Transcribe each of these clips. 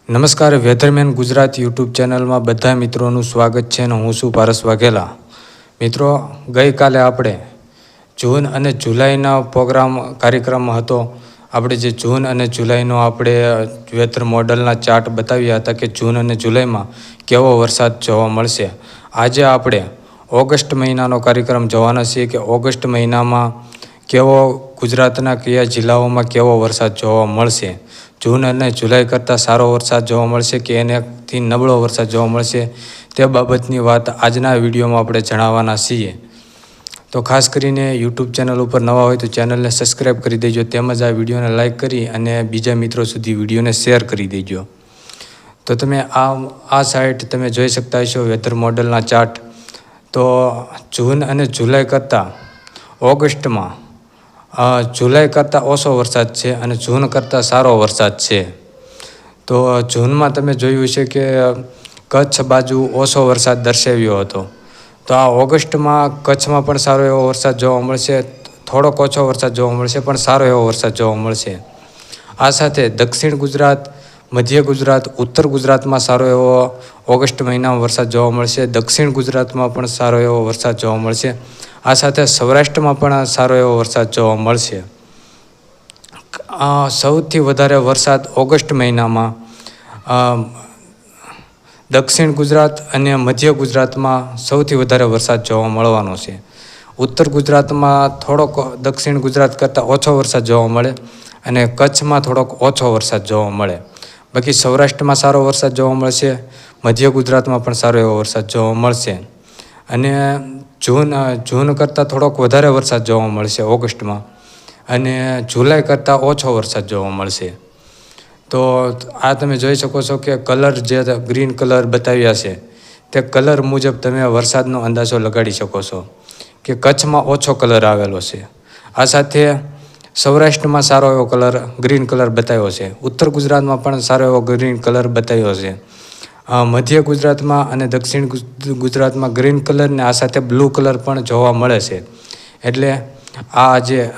નમસ્કાર, વેધરમેન ગુજરાત યુટ્યુબ ચેનલમાં બધા મિત્રોનું સ્વાગત છે અને હું છું પારસ વાઘેલા. મિત્રો, ગઈકાલે આપણે જૂન અને જુલાઈના કાર્યક્રમ હતો. આપણે જે જૂન અને જુલાઈનો આપણે વેધર મોડલના ચાર્ટ બતાવ્યા હતા કે જૂન અને જુલાઈમાં કેવો વરસાદ જોવા મળશે. આજે આપણે ઓગસ્ટ મહિનાનો કાર્યક્રમ જોવાના છીએ કે ઓગસ્ટ મહિનામાં કેવો ગુજરાતના કયા જિલ્લાઓમાં કેવો વરસાદ જોવા મળશે. જૂન અને જુલાઈ કરતાં સારો વરસાદ જોવા મળશે કે એનાથી નબળો વરસાદ જોવા મળશે તે બાબતની વાત આજના વિડીયોમાં આપણે જણાવવાના છીએ. તો ખાસ કરીને યુટ્યુબ ચેનલ ઉપર નવા હોય તો ચેનલને સબસ્ક્રાઈબ કરી દેજો, તેમજ આ વિડીયોને લાઇક કરી અને બીજા મિત્રો સુધી વિડીયોને શેર કરી દેજો. તો તમે આ સાઇટ તમે જોઈ શકતા હશો વેધર મોડલના ચાર્ટ. તો જૂન અને જુલાઈ કરતાં ઓગસ્ટમાં જુલાઈ કરતાં ઓછો વરસાદ છે અને જૂન કરતાં સારો વરસાદ છે. તો જૂનમાં તમે જોયું છે કે કચ્છ બાજુ ઓછો વરસાદ દર્શાવ્યો હતો. તો આ ઓગસ્ટમાં કચ્છમાં પણ સારો એવો વરસાદ જોવા મળશે, થોડોક ઓછો વરસાદ જોવા મળશે પણ સારો એવો વરસાદ જોવા મળશે. આ સાથે દક્ષિણ ગુજરાત, મધ્ય ગુજરાત, ઉત્તર ગુજરાતમાં સારો એવો ઓગસ્ટ મહિનામાં વરસાદ જોવા મળશે. દક્ષિણ ગુજરાતમાં પણ સારો એવો વરસાદ જોવા મળશે. આ સાથે સૌરાષ્ટ્રમાં પણ સારો એવો વરસાદ જોવા મળશે. સૌથી વધારે વરસાદ ઓગસ્ટ મહિનામાં દક્ષિણ ગુજરાત અને મધ્ય ગુજરાતમાં સૌથી વધારે વરસાદ જોવા મળવાનો છે. ઉત્તર ગુજરાતમાં થોડોક દક્ષિણ ગુજરાત કરતાં ઓછો વરસાદ જોવા મળે અને કચ્છમાં થોડોક ઓછો વરસાદ જોવા મળે. બાકી સૌરાષ્ટ્રમાં સારો વરસાદ જોવા મળશે, મધ્ય ગુજરાતમાં પણ સારો એવો વરસાદ જોવા મળશે. અને જૂન કરતાં થોડોક વધારે વરસાદ જોવા મળશે ઓગસ્ટમાં અને જુલાઈ કરતાં ઓછો વરસાદ જોવા મળશે. તો આ તમે જોઈ શકો છો કે કલર જે ગ્રીન કલર બતાવ્યા છે તે કલર મુજબ તમે વરસાદનો અંદાજો લગાડી શકો છો કે કચ્છમાં ઓછો કલર આવેલો છે. આ સાથે સૌરાષ્ટ્રમાં સારો એવો ગ્રીન કલર બતાવ્યો છે. ઉત્તર ગુજરાતમાં પણ સારો એવો ગ્રીન કલર બતાવ્યો છે. મધ્ય ગુજરાતમાં અને દક્ષિણ ગુજરાતમાં ગ્રીન કલર ને આ સાથે બ્લુ કલર પણ જોવા મળે છે. એટલે આ જે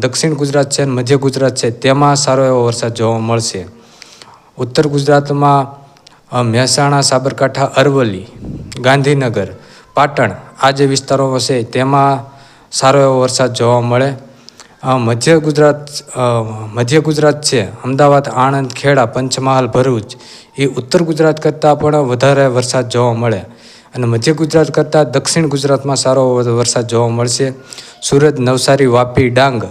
દક્ષિણ ગુજરાત છે અને મધ્ય ગુજરાત છે તેમાં સારો એવો વરસાદ જોવા મળશે. ઉત્તર ગુજરાતમાં મહેસાણા, સાબરકાંઠા, અરવલ્લી, ગાંધીનગર, પાટણ આ જે વિસ્તારો છે તેમાં સારો એવો વરસાદ જોવા મળે. મધ્ય ગુજરાત છે, અમદાવાદ, આણંદ, ખેડા, પંચમહાલ, ભરૂચ એ ઉત્તર ગુજરાત કરતાં પણ વધારે વરસાદ જોવા મળે અને મધ્ય ગુજરાત કરતાં દક્ષિણ ગુજરાતમાં સારો વરસાદ જોવા મળશે. સુરત, નવસારી, વાપી, ડાંગ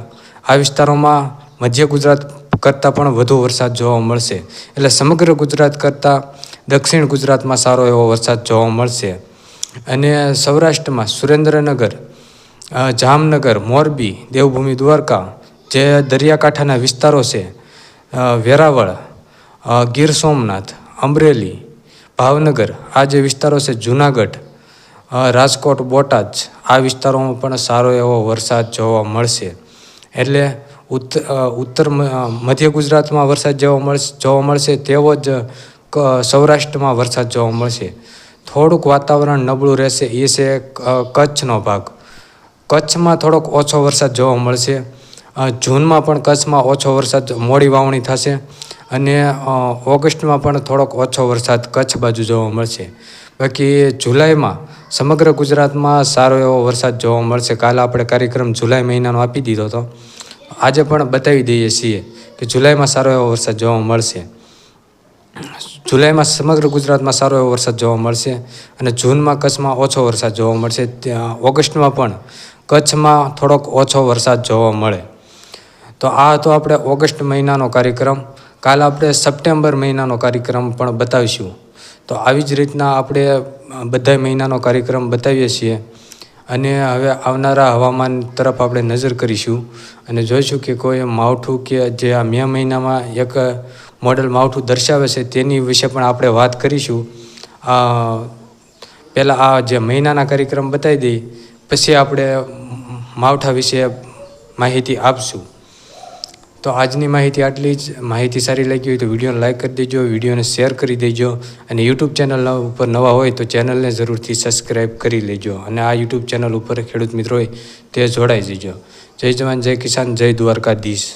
આ વિસ્તારોમાં મધ્ય ગુજરાત કરતાં પણ વધુ વરસાદ જોવા મળશે. એટલે સમગ્ર ગુજરાત કરતાં દક્ષિણ ગુજરાતમાં સારો એવો વરસાદ જોવા મળશે. અને સૌરાષ્ટ્રમાં સુરેન્દ્રનગર, જામનગર, મોરબી, દેવભૂમિ દ્વારકા જે દરિયાકાંઠાના વિસ્તારો છે, વેરાવળ, ગીર સોમનાથ, અમરેલી, ભાવનગર આ જે વિસ્તારો છે, જૂનાગઢ, રાજકોટ, બોટાદ આ વિસ્તારોમાં પણ સારો એવો વરસાદ જોવા મળશે. એટલે મધ્ય ગુજરાતમાં વરસાદ જોવા મળશે તેવો જ સૌરાષ્ટ્રમાં વરસાદ જોવા મળશે. થોડુંક વાતાવરણ નબળું રહેશે એ છે કચ્છનો ભાગ. કચ્છમાં થોડોક ઓછો વરસાદ જોવા મળશે. જૂનમાં પણ કચ્છમાં ઓછો વરસાદ, મોડી વાવણી થશે અને ઓગસ્ટમાં પણ થોડોક ઓછો વરસાદ કચ્છ બાજુ જોવા મળશે. બાકી જુલાઈમાં સમગ્ર ગુજરાતમાં સારો એવો વરસાદ જોવા મળશે. કાલે આપણે કાર્યક્રમ જુલાઈ મહિનાનો આપી દીધો હતો. આજે પણ બતાવી દઈએ છીએ કે જુલાઈમાં સારો એવો વરસાદ જોવા મળશે. જુલાઈમાં સમગ્ર ગુજરાતમાં સારો એવો વરસાદ જોવા મળશે અને જૂનમાં કચ્છમાં ઓછો વરસાદ જોવા મળશે. ઓગસ્ટમાં પણ કચ્છમાં થોડોક ઓછો વરસાદ જોવા મળે. તો આ હતો આપણે ઓગસ્ટ મહિનાનો કાર્યક્રમ. કાલે આપણે સપ્ટેમ્બર મહિનાનો કાર્યક્રમ પણ બતાવીશું. તો આવી જ રીતના આપણે બધા મહિનાનો કાર્યક્રમ બતાવીએ છીએ અને હવે આવનારા હવામાન તરફ આપણે નજર કરીશું અને જોઈશું કે કોઈ માવઠું કે જે આ મે મહિનામાં એક મોડલ માવઠું દર્શાવે છે તેની વિશે પણ આપણે વાત કરીશું. પહેલાં આ જે મહિનાના કાર્યક્રમ બતાવી દઈએ પછી આપણે માવઠા વિશે માહિતી આપશું. તો આજની માહિતી આટલી જ. માહિતી સારી લાગી હોય તો વિડીયોને લાઇક કરી દેજો, વિડીયોને શેર કરી દેજો અને યુટ્યુબ ચેનલ ઉપર નવા હોય તો ચેનલને જરૂરથી સબસ્ક્રાઈબ કરી લેજો અને આ યુટ્યુબ ચેનલ ઉપર ખેડૂત મિત્રો હોય તે જોડાઈ જજો. જય જવાન, જય કિસાન, જય દ્વારકાધીશ.